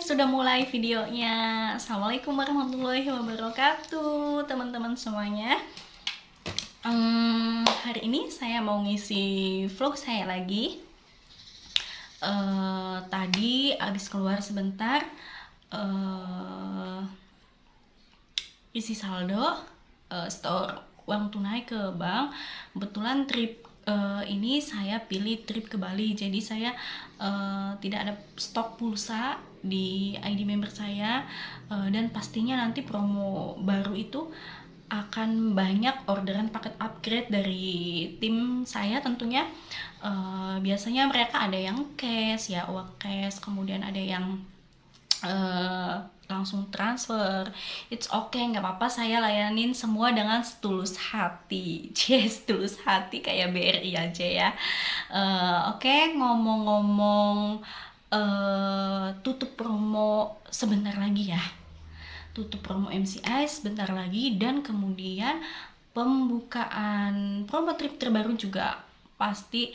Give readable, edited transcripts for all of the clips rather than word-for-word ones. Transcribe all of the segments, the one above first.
sudah mulai videonya. Assalamualaikum warahmatullahi wabarakatuh, teman-teman semuanya. Hari ini saya mau ngisi vlog saya lagi. Tadi abis keluar sebentar, isi saldo, store uang tunai ke bank. Kebetulan trip ini saya pilih trip ke Bali, jadi saya tidak ada stok pulsa di ID member saya, dan pastinya nanti promo baru itu akan banyak orderan paket upgrade dari tim saya tentunya. Biasanya mereka ada yang cash ya, uang cash, kemudian ada yang langsung transfer. It's okay, nggak apa-apa, saya layanin semua dengan setulus hati. Setulus hati kayak BRI aja ya. Oke, ngomong-ngomong, tutup promo sebentar lagi ya. Tutup promo MCI sebentar lagi, dan kemudian pembukaan promo trip terbaru juga pasti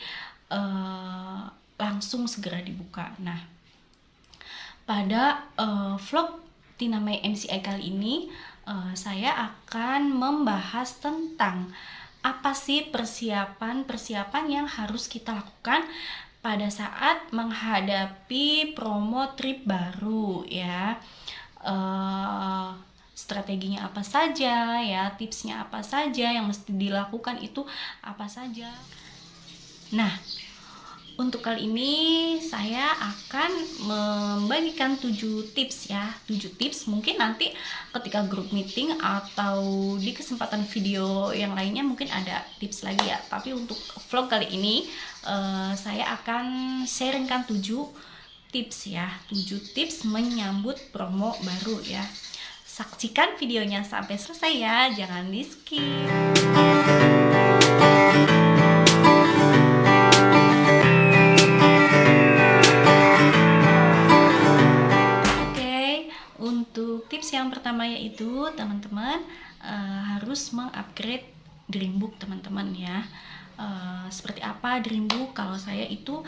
langsung segera dibuka. Nah, pada vlog Tinamai MCI kali ini, saya akan membahas tentang apa sih persiapan yang harus kita lakukan pada saat menghadapi promo trip baru ya. Strateginya apa saja ya, tipsnya apa saja yang mesti dilakukan, itu apa saja. Nah, untuk kali ini saya akan membagikan 7 tips ya. 7 tips, mungkin nanti ketika group meeting atau di kesempatan video yang lainnya mungkin ada tips lagi ya. Tapi untuk vlog kali ini saya akan sharingkan 7 tips ya. 7 tips menyambut promo baru ya. Saksikan videonya sampai selesai ya, jangan di skip. Untuk tips yang pertama yaitu teman-teman harus mengupgrade Dreambook teman-teman ya. Seperti apa Dreambook? Kalau saya itu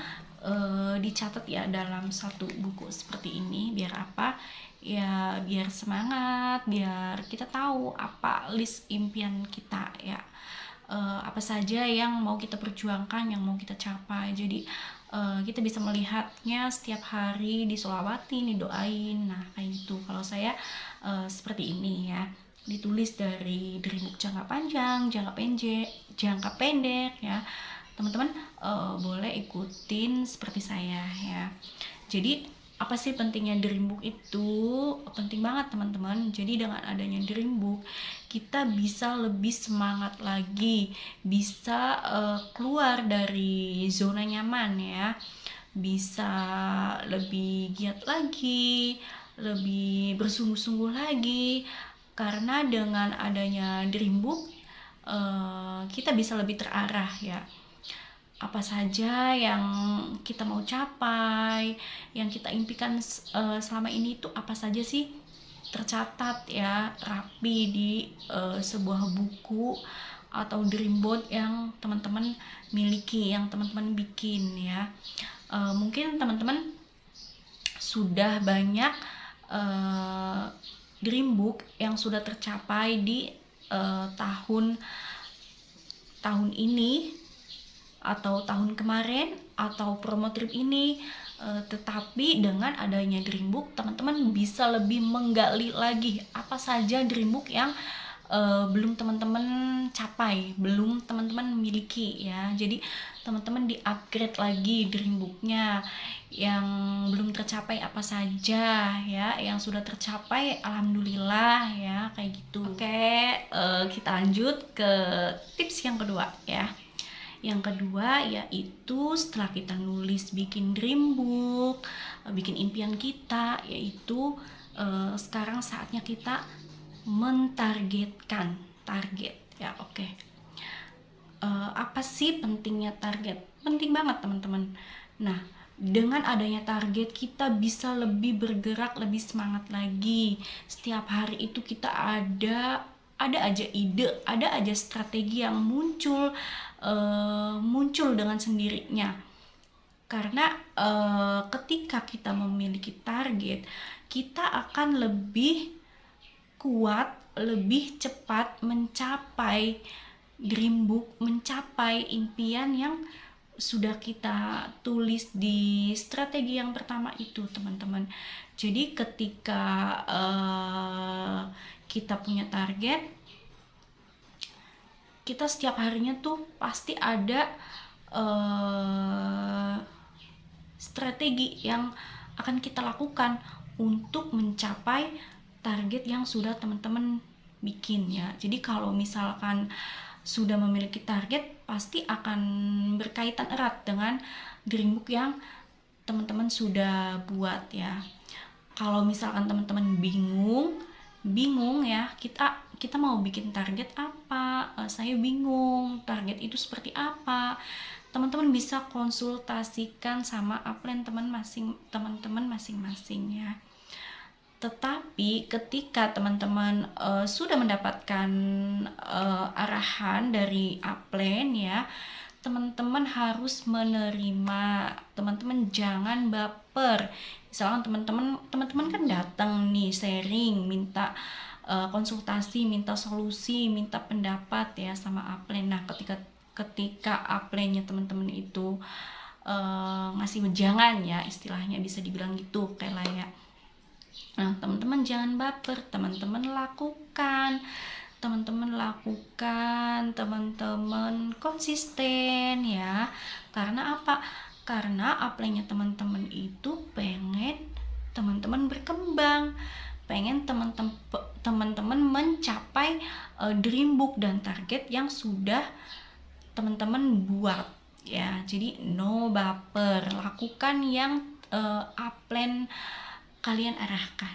dicatat ya dalam satu buku seperti ini. Biar apa? Ya biar semangat, biar kita tahu apa list impian kita ya. Apa saja yang mau kita perjuangkan, yang mau kita capai. Jadi kita bisa melihatnya setiap hari, disolawati, didoain. Nah kayak gitu. Kalau saya seperti ini ya, ditulis dari Dreambook jangka panjang, jangka pendek ya. Teman-teman boleh ikutin seperti saya ya. Jadi apa sih pentingnya Dreambook itu? Penting banget teman-teman. Jadi dengan adanya Dreambook, kita bisa lebih semangat lagi, bisa keluar dari zona nyaman ya, bisa lebih giat lagi, lebih bersungguh-sungguh lagi. Karena dengan adanya Dreambook kita bisa lebih terarah ya. Apa saja yang kita mau capai, yang kita impikan selama ini itu apa saja sih, tercatat ya rapi di sebuah buku atau dreamboard yang teman-teman miliki, yang teman-teman bikin ya. Mungkin teman-teman sudah banyak dreambook yang sudah tercapai di tahun ini atau tahun kemarin atau promo trip ini, tetapi dengan adanya Dreambook teman-teman bisa lebih menggali lagi apa saja Dreambook yang belum teman-teman capai, belum teman-teman miliki ya. Jadi teman-teman di-upgrade lagi Dreambooknya. Yang belum tercapai apa saja ya, yang sudah tercapai alhamdulillah ya, kayak gitu. Oke, kita lanjut ke tips yang kedua ya. Yang kedua yaitu setelah kita nulis bikin Dreambook, bikin impian kita, yaitu sekarang saatnya kita mentargetkan target ya. Oke. Apa sih pentingnya target? Penting banget teman-teman. Nah, dengan adanya target kita bisa lebih bergerak, lebih semangat lagi. Setiap hari itu kita ada aja ide, ada aja strategi yang muncul dengan sendirinya. Karena ketika kita memiliki target, kita akan lebih kuat, lebih cepat mencapai dream book, mencapai impian yang sudah kita tulis di strategi yang pertama itu, teman-teman. Jadi ketika kita punya target, kita setiap harinya tuh pasti ada strategi yang akan kita lakukan untuk mencapai target yang sudah teman-teman bikin ya. Jadi kalau misalkan sudah memiliki target, pasti akan berkaitan erat dengan dream book yang teman-teman sudah buat ya. Kalau misalkan teman-teman bingung ya, kita mau bikin target apa, saya bingung target itu seperti apa, teman-teman bisa konsultasikan sama upline teman-teman masing-masing ya. Tetapi ketika teman-teman sudah mendapatkan arahan dari upline ya, teman-teman harus menerima, teman-teman jangan baper. Misalkan teman-teman kan datang nih sharing, minta konsultasi, minta solusi, minta pendapat ya sama upline. Nah, ketika upline-nya teman-teman itu ngasih wejangan ya, istilahnya bisa dibilang gitu kayak layak. Nah, teman-teman jangan baper, teman-teman konsisten ya. Karena apa? Karena upline-nya teman-teman itu pengen teman-teman berkembang, pengen teman-teman mencapai dream book dan target yang sudah teman-teman buat ya. Jadi no baper, lakukan yang upline kalian arahkan.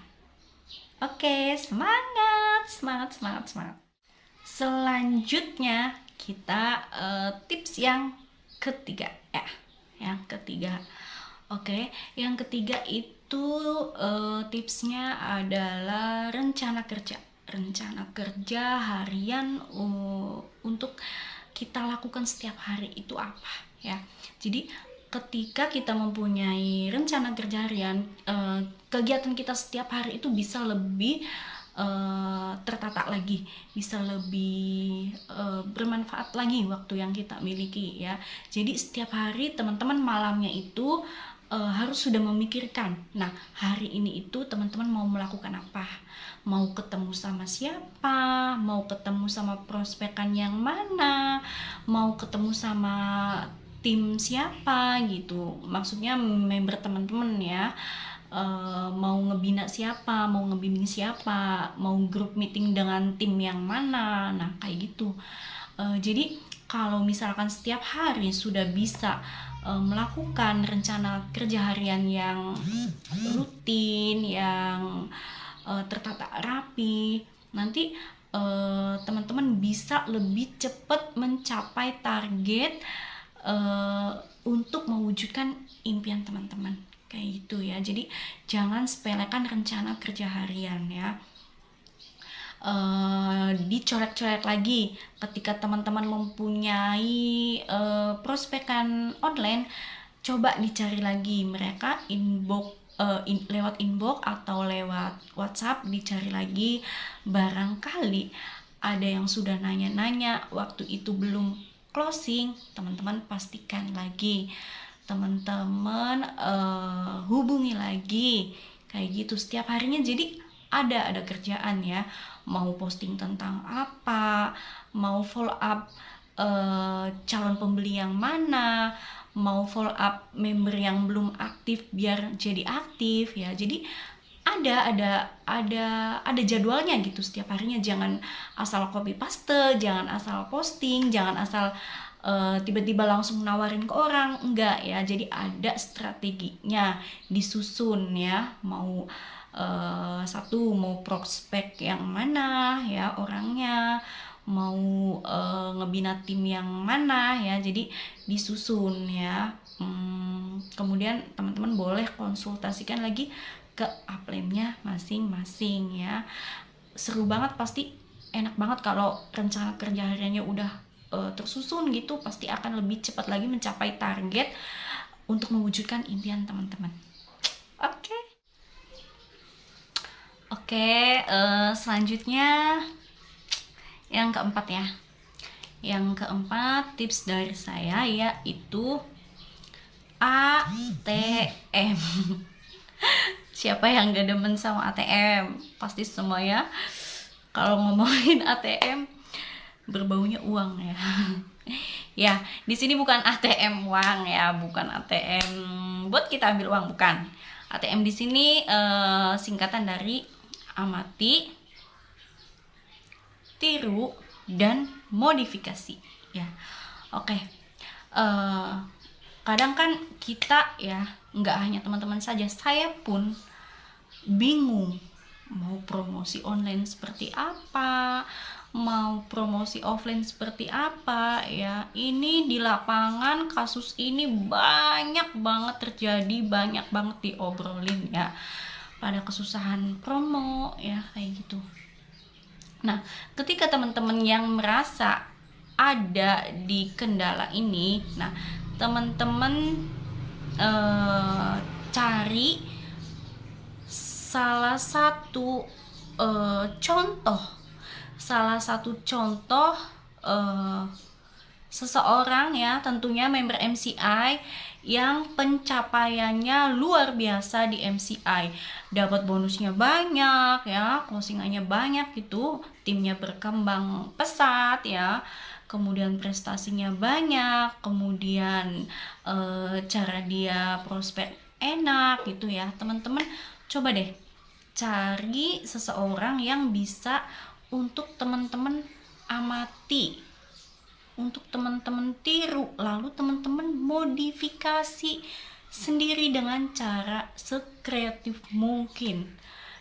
Oke, semangat. Selanjutnya kita tips yang ketiga ya. Oke, yang ketiga itu tipsnya adalah rencana kerja harian untuk kita lakukan setiap hari itu apa ya. Jadi ketika kita mempunyai rencana kerja harian, kegiatan kita setiap hari itu bisa lebih tertata lagi, bisa lebih bermanfaat lagi waktu yang kita miliki ya. Jadi setiap hari teman-teman malamnya itu harus sudah memikirkan, nah hari ini itu teman-teman mau melakukan apa, mau ketemu sama siapa, mau ketemu sama prospekan yang mana, mau ketemu sama tim siapa gitu, maksudnya member teman-teman ya, mau ngebina siapa, mau ngebimbing siapa, mau grup meeting dengan tim yang mana, nah kayak gitu. Jadi kalau misalkan setiap hari sudah bisa melakukan rencana kerja harian yang rutin, yang tertata rapi, nanti teman-teman bisa lebih cepat mencapai target untuk mewujudkan impian teman-teman kayak gitu ya. Jadi jangan sepelekan rencana kerja harian ya. Dicoret-coret lagi ketika teman-teman mempunyai prospekan online, coba dicari lagi mereka lewat inbox atau lewat WhatsApp, dicari lagi, barangkali ada yang sudah nanya-nanya waktu itu belum closing, teman-teman pastikan lagi, teman-teman hubungi lagi kayak gitu setiap harinya. Jadi ada kerjaan ya, mau posting tentang apa, mau follow up calon pembeli yang mana, mau follow up member yang belum aktif biar jadi aktif ya. Jadi ada jadwalnya gitu setiap harinya. Jangan asal copy paste, jangan asal posting, jangan asal tiba-tiba langsung nawarin ke orang, enggak ya. Jadi ada strateginya disusun ya, mau mau prospek yang mana ya orangnya, mau ngebina tim yang mana ya, jadi disusun ya. Kemudian teman-teman boleh konsultasikan lagi ke upline-nya masing-masing ya. Seru banget, pasti enak banget kalau rencana kerja hariannya udah tersusun gitu, pasti akan lebih cepat lagi mencapai target untuk mewujudkan impian teman-teman. Oke. Oke, selanjutnya yang keempat ya. Yang keempat tips dari saya yaitu ATM. Siapa yang gak demen sama ATM? Pasti semua ya. Kalau ngomongin ATM berbaunya uang ya. Ya, di sini bukan ATM uang ya, bukan ATM buat kita ambil uang, bukan. ATM di sini singkatan dari amati, tiru, dan modifikasi ya. Oke. Kadang kan kita ya, nggak hanya teman-teman saja, saya pun bingung mau promosi online seperti apa, mau promosi offline seperti apa ya. Ini di lapangan kasus ini banyak banget terjadi, banyak banget diobrolin ya, pada kesusahan promo ya, kayak gitu. Nah, ketika teman-teman yang merasa ada di kendala ini, nah teman-teman cari salah satu contoh seseorang ya, tentunya member MCI yang pencapaiannya luar biasa di MCI, dapat bonusnya banyak ya, closingannya banyak gitu, timnya berkembang pesat ya, kemudian prestasinya banyak, kemudian cara dia prospek enak gitu ya. Teman-teman coba deh cari seseorang yang bisa untuk teman-teman amati, untuk teman-teman tiru, lalu teman-teman modifikasi sendiri dengan cara sekreatif mungkin,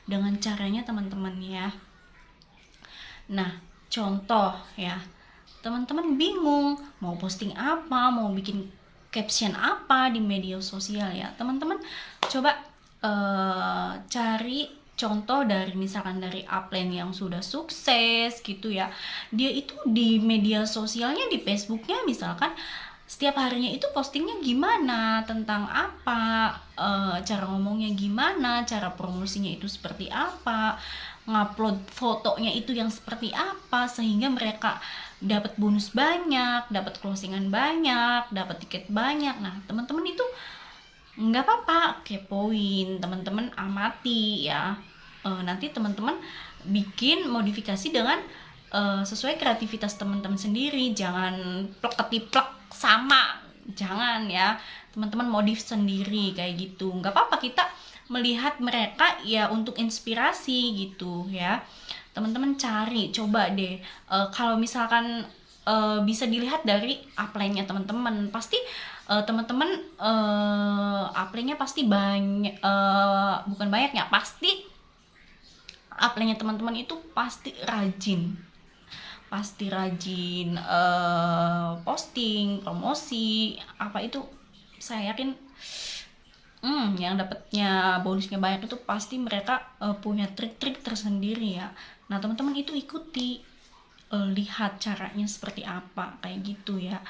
dengan caranya teman-teman ya. Nah, contoh ya, teman-teman bingung mau posting apa, mau bikin caption apa di media sosial ya, teman-teman coba cari contoh dari misalkan dari upline yang sudah sukses gitu ya. Dia itu di media sosialnya, di Facebooknya misalkan setiap harinya itu postingnya gimana, tentang apa, cara ngomongnya gimana, cara promosinya itu seperti apa, ngupload fotonya itu yang seperti apa, sehingga mereka dapat bonus banyak, dapat closingan banyak, dapat tiket banyak. Nah, teman-teman itu nggak apa-apa, kepoin, teman-teman amati ya. Nanti teman-teman bikin modifikasi dengan sesuai kreativitas teman-teman sendiri, jangan plek-ketiplek sama, jangan ya. Teman-teman modif sendiri kayak gitu, nggak apa-apa, kita melihat mereka ya untuk inspirasi gitu ya. Teman-teman cari, coba deh, kalau misalkan bisa dilihat dari upline-nya teman-teman, pasti teman-teman upline-nya pasti banyak, bukan banyaknya, pasti upline-nya teman-teman itu pasti rajin posting, promosi apa itu, saya yakin yang dapatnya bonusnya banyak itu pasti mereka punya trik-trik tersendiri ya. Nah, teman-teman itu ikuti, lihat caranya seperti apa, kayak gitu ya.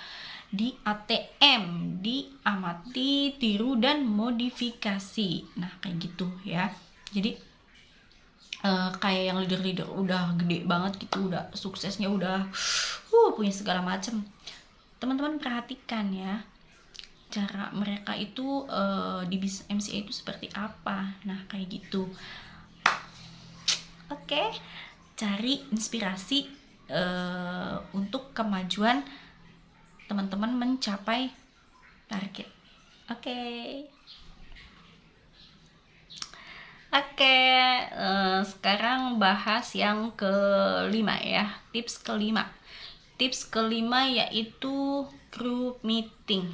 Di ATM, di amati, tiru, dan modifikasi. Nah, kayak gitu ya. Jadi kayak yang leader-leader udah gede banget gitu, udah suksesnya udah punya segala macam. Teman-teman perhatikan ya, cara mereka itu di bisnis MCA itu seperti apa. Nah, kayak gitu. Oke, cari inspirasi untuk kemajuan teman-teman mencapai target. Oke, sekarang bahas yang kelima ya, tips kelima yaitu group meeting.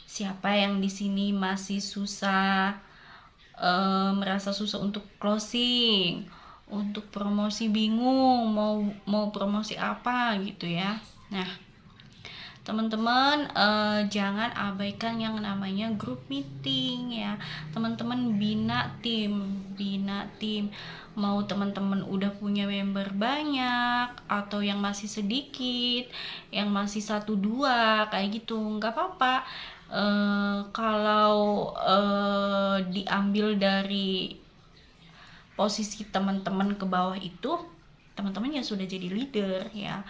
Siapa yang di sini masih susah, merasa susah untuk closing, untuk promosi, bingung mau promosi apa gitu ya. Nah, Teman-teman jangan abaikan yang namanya group meeting ya. Teman-teman bina tim. Mau teman-teman udah punya member banyak atau yang masih sedikit, yang masih 1-2 kayak gitu, nggak apa-apa. Kalau diambil dari posisi teman-teman ke bawah itu, teman-teman ya sudah jadi leader ya.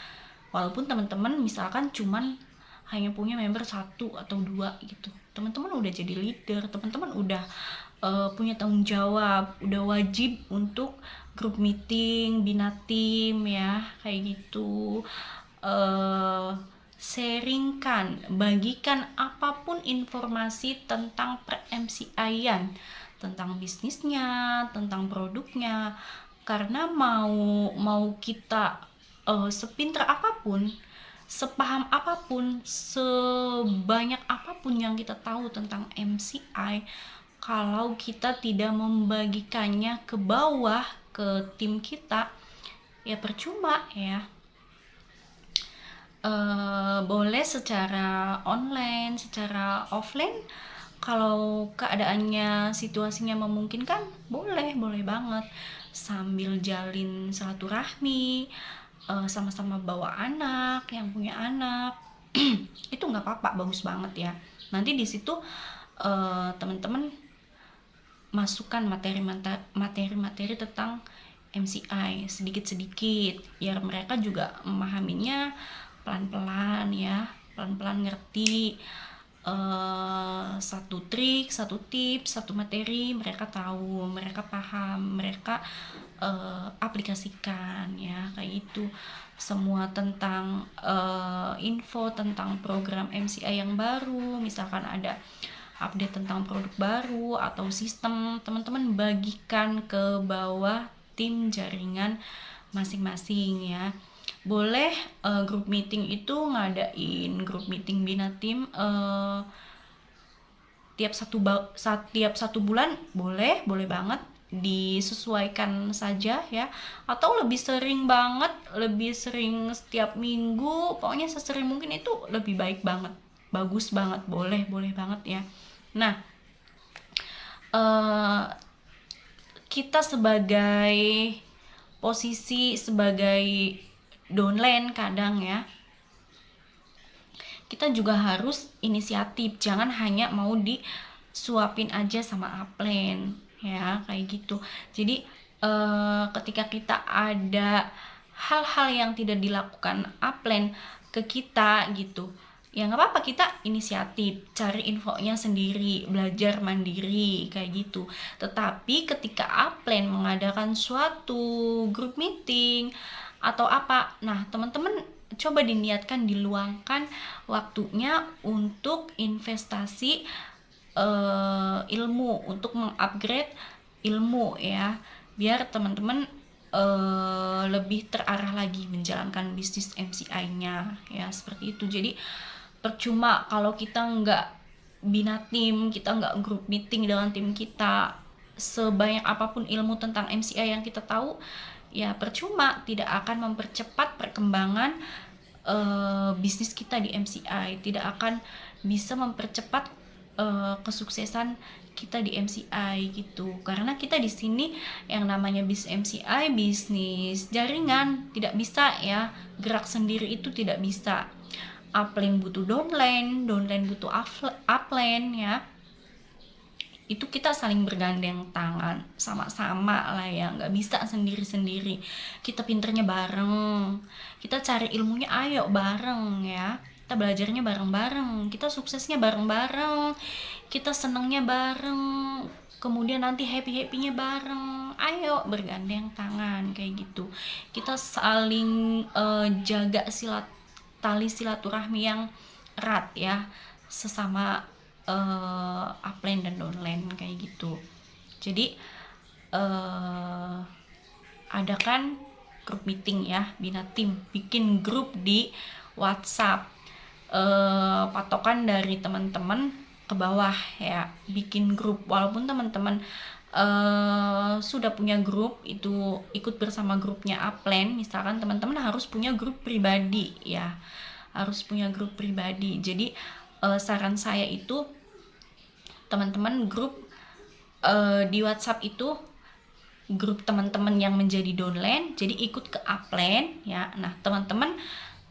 Walaupun teman-teman misalkan cuman hanya punya member 1 atau 2 gitu, teman-teman udah jadi leader, teman-teman udah punya tanggung jawab, udah wajib untuk group meeting, bina tim ya, kayak gitu. Sharingkan, bagikan apapun informasi tentang per-MCI-an, tentang bisnisnya, tentang produknya. Karena mau kita sepintar apapun, sepaham apapun, sebanyak apapun yang kita tahu tentang MCI, kalau kita tidak membagikannya ke bawah, ke tim kita, ya percuma ya. Boleh secara online, secara offline, kalau keadaannya, situasinya memungkinkan, boleh banget, sambil jalin silaturahmi, sama-sama bawa anak, yang punya anak itu nggak apa-apa, bagus banget ya. Nanti di situ teman-teman masukkan materi-materi tentang MCI sedikit-sedikit, biar mereka juga memahaminya pelan-pelan ya, pelan-pelan ngerti. Satu trik, satu tips, satu materi mereka tahu, mereka paham, mereka aplikasikan ya, kayak gitu. Semua tentang info tentang program MCI yang baru, misalkan ada update tentang produk baru atau sistem, teman-teman bagikan ke bawah tim jaringan masing-masing ya. Boleh group meeting itu ngadain group meeting bina tim tiap satu bulan, boleh banget, disesuaikan saja ya. Atau lebih sering banget, lebih sering setiap minggu, pokoknya sesering mungkin, itu lebih baik banget, bagus banget, boleh banget ya. Nah, kita sebagai posisi sebagai downline kadang ya, kita juga harus inisiatif, jangan hanya mau disuapin aja sama upline ya, kayak gitu. Jadi ketika kita ada hal-hal yang tidak dilakukan upline ke kita gitu, ya nggak apa-apa, kita inisiatif, cari infonya sendiri, belajar mandiri kayak gitu. Tetapi ketika upline mengadakan suatu group meeting atau apa, nah teman-teman coba diniatkan, diluangkan waktunya untuk investasi ilmu, untuk mengupgrade ilmu ya, biar teman-teman lebih terarah lagi menjalankan bisnis MCI-nya ya, seperti itu. Jadi percuma kalau kita nggak bina tim, kita nggak group meeting dengan tim kita, sebanyak apapun ilmu tentang MCI yang kita tahu, ya percuma, tidak akan mempercepat perkembangan bisnis kita di MCI, tidak akan bisa mempercepat kesuksesan kita di MCI gitu. Karena kita di sini yang namanya bisnis MCI, bisnis jaringan, tidak bisa ya gerak sendiri, itu tidak bisa. Upline butuh downline butuh upline ya. Itu kita saling bergandeng tangan, sama-sama lah ya, nggak bisa sendiri-sendiri. Kita pinternya bareng, kita cari ilmunya ayo bareng ya, kita belajarnya bareng-bareng, kita suksesnya bareng-bareng, kita senengnya bareng, kemudian nanti happy-happynya bareng. Ayo bergandeng tangan kayak gitu. Kita saling jaga tali silaturahmi yang erat ya, sesama upline dan downline kayak gitu. Jadi adakan group meeting ya, bina tim, bikin grup di WhatsApp, patokan dari teman-teman ke bawah ya, bikin grup. Walaupun teman-teman sudah punya grup, itu ikut bersama grupnya upline, misalkan teman-teman harus punya grup pribadi ya, harus punya grup pribadi. Jadi saran saya itu teman-teman grup di WhatsApp itu grup teman-teman yang menjadi downline, jadi ikut ke upline ya. Nah, teman-teman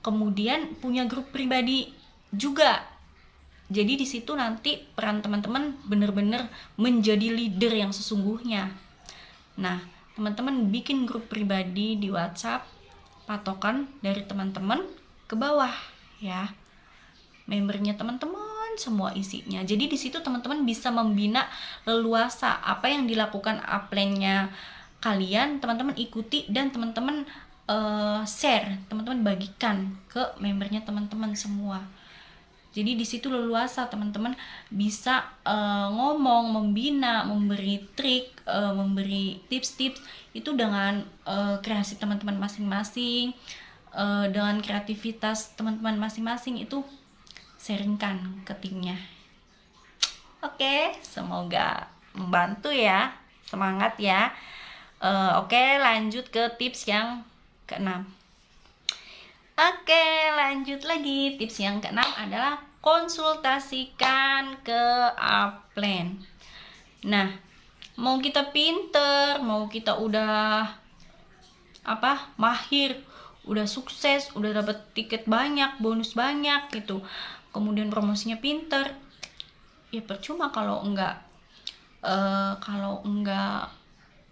kemudian punya grup pribadi juga. Jadi di situ nanti peran teman-teman benar-benar menjadi leader yang sesungguhnya. Nah, teman-teman bikin grup pribadi di WhatsApp, patokan dari teman-teman ke bawah ya. Membernya teman-teman semua isinya. Jadi di situ teman-teman bisa membina leluasa apa yang dilakukan upline-nya kalian, teman-teman ikuti dan teman-teman share, teman-teman bagikan ke membernya teman-teman semua. Jadi di situ leluasa teman-teman bisa ngomong, membina, memberi trik, memberi tips-tips itu dengan kreasi teman-teman masing-masing, dengan kreativitas teman-teman masing-masing itu sharingkan ke timnya. Oke, semoga membantu ya. Semangat ya. Oke, lanjut ke tips yang keenam. Oke, lanjut lagi. Tips yang keenam adalah konsultasikan ke upline. Nah, mau kita pinter, mau kita udah mahir, udah sukses, udah dapat tiket banyak, bonus banyak gitu, kemudian promosinya pinter, ya percuma kalau enggak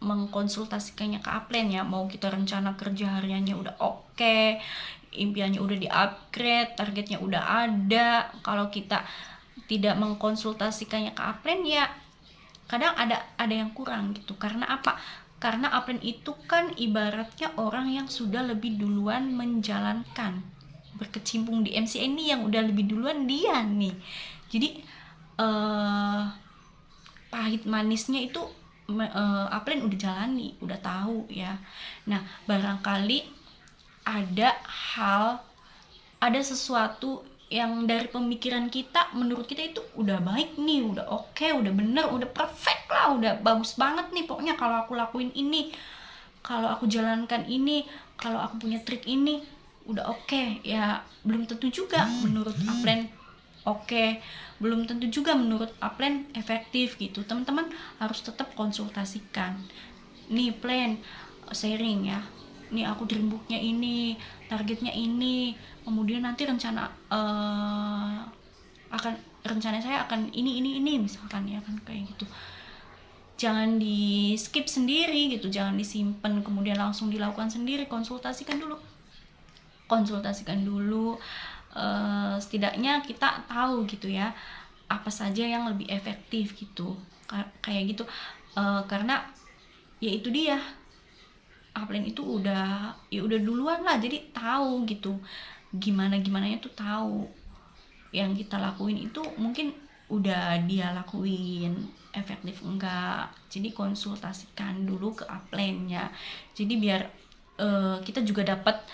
mengkonsultasikannya ke upline ya. Mau kita rencana kerja hariannya udah oke, impiannya udah di-upgrade, targetnya udah ada, kalau kita tidak mengkonsultasikannya ke upline ya kadang ada yang kurang gitu. Karena apa? Karena upline itu kan ibaratnya orang yang sudah lebih duluan menjalankan, berkecimpung di MCA ini, yang udah lebih duluan dia nih. Jadi pahit manisnya itu upline udah jalani, udah tahu ya. Nah, barangkali ada sesuatu yang dari pemikiran kita, menurut kita itu udah baik nih, udah oke, udah bener, udah perfect lah, udah bagus banget nih pokoknya kalau aku lakuin ini, kalau aku jalankan ini, kalau aku punya trik ini udah oke. Ya belum tentu juga menurut upline oke, belum tentu juga menurut upline efektif gitu. Teman-teman harus tetap konsultasikan. Nih plan sharing ya, nih aku dreambooknya ini, targetnya ini, kemudian nanti rencana saya akan ini misalkan ya kan, kayak gitu. Jangan di skip sendiri gitu, jangan disimpan kemudian langsung dilakukan sendiri. Konsultasikan dulu, setidaknya kita tahu gitu ya apa saja yang lebih efektif gitu, kayak gitu. Karena ya itu dia, upline itu udah duluan lah, jadi tahu gitu gimananya tuh tahu. Yang kita lakuin itu mungkin udah dia lakuin efektif enggak. Jadi konsultasikan dulu ke upline-nya. Jadi biar kita juga dapat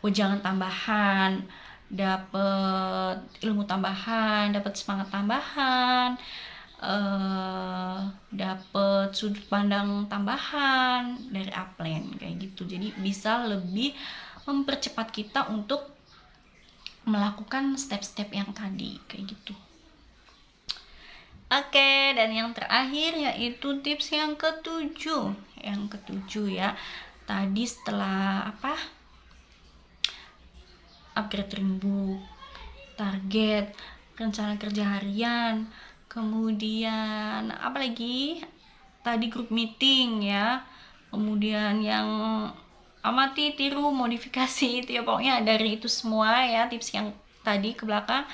wejangan tambahan, dapat ilmu tambahan, dapat semangat tambahan, dapat sudut pandang tambahan dari upline kayak gitu. Jadi bisa lebih mempercepat kita untuk melakukan step-step yang tadi kayak gitu. Oke, dan yang terakhir yaitu tips yang ketujuh. Ya. Tadi setelah upgrade dreambook, target, rencana kerja harian, kemudian apa lagi? Tadi grup meeting ya. Kemudian yang amati, tiru, modifikasi itu ya, pokoknya dari itu semua ya tips yang tadi ke belakang.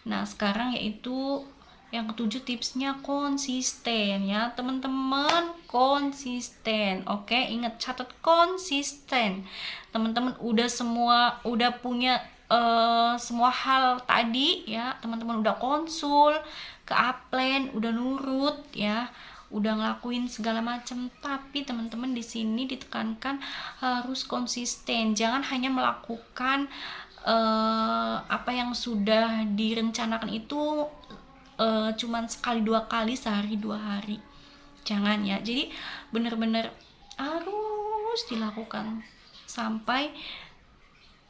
Nah, sekarang yaitu yang ketujuh, tipsnya konsisten ya teman-teman, konsisten. Oke, ingat, catat konsisten. Teman-teman udah punya semua hal tadi ya, teman-teman udah konsul ke upline, udah nurut ya, udah ngelakuin segala macam, tapi teman-teman di sini ditekankan harus konsisten. Jangan hanya melakukan apa yang sudah direncanakan itu cuman sekali dua kali, sehari dua hari, jangan ya. Jadi bener-bener harus dilakukan sampai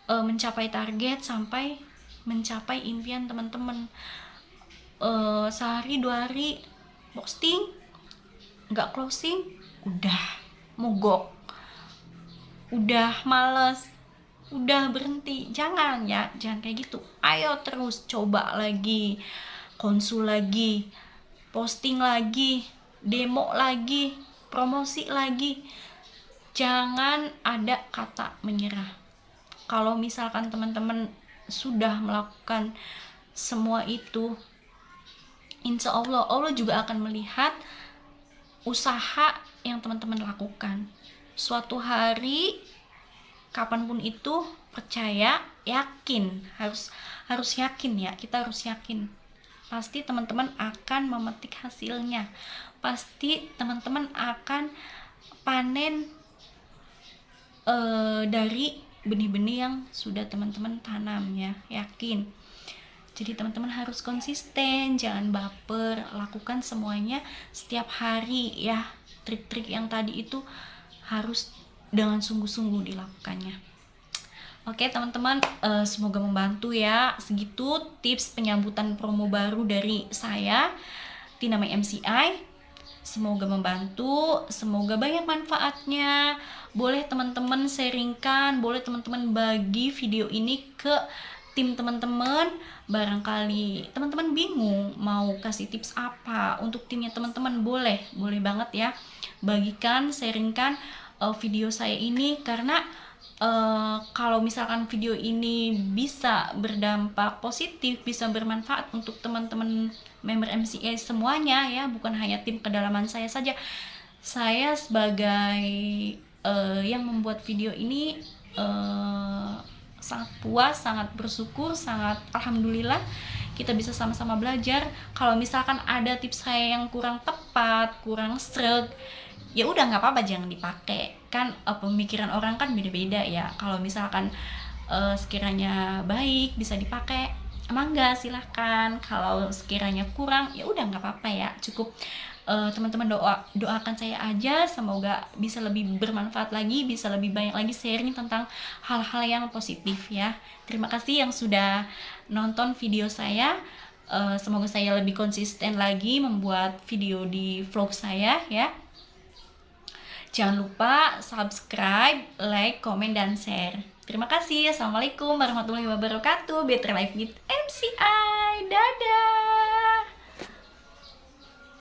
mencapai target, sampai mencapai impian teman-teman. Sehari 2 hari posting nggak closing, udah mogok, udah males, udah berhenti. Jangan ya, jangan kayak gitu. Ayo terus coba lagi, konsul lagi, posting lagi, demo lagi, promosi lagi. Jangan ada kata menyerah. Kalau misalkan teman-teman sudah melakukan semua itu, insya Allah juga akan melihat usaha yang teman-teman lakukan. Suatu hari, kapanpun itu, percaya, yakin, harus yakin ya, kita harus yakin. Pasti teman-teman akan memetik hasilnya. Pasti teman-teman akan panen dari benih-benih yang sudah teman-teman tanam ya, yakin. Jadi teman-teman harus konsisten, jangan baper, lakukan semuanya setiap hari ya. Trik-trik yang tadi itu harus dengan sungguh-sungguh dilakukannya. Oke teman-teman, semoga membantu ya. Segitu tips penyambutan promo baru dari saya, Tina My MCI. Semoga membantu, semoga banyak manfaatnya. Boleh teman-teman sharingkan, boleh teman-teman bagi video ini ke tim teman-teman. Barangkali teman-teman bingung mau kasih tips apa untuk timnya teman-teman, boleh banget ya, bagikan, sharingkan video saya ini. Karena kalau misalkan video ini bisa berdampak positif, bisa bermanfaat untuk teman-teman member MCI semuanya ya, bukan hanya tim kedalaman saya saja. Saya sebagai yang membuat video ini sangat puas, sangat bersyukur, sangat alhamdulillah kita bisa sama-sama belajar. Kalau misalkan ada tips saya yang kurang tepat, kurang sreg, ya udah nggak apa-apa, jangan dipakai. Kan pemikiran orang kan beda-beda ya. Kalau misalkan sekiranya baik bisa dipakai, mangga silahkan. Kalau sekiranya kurang, ya udah nggak apa-apa ya, cukup teman-teman doakan saya aja, semoga bisa lebih bermanfaat lagi, bisa lebih banyak lagi sharing tentang hal-hal yang positif ya. Terima kasih yang sudah nonton video saya. Semoga saya lebih konsisten lagi membuat video di vlog saya ya. Jangan lupa subscribe, like, komen, dan share. Terima kasih. Assalamualaikum warahmatullahi wabarakatuh. Better Life with MCI. Dadah.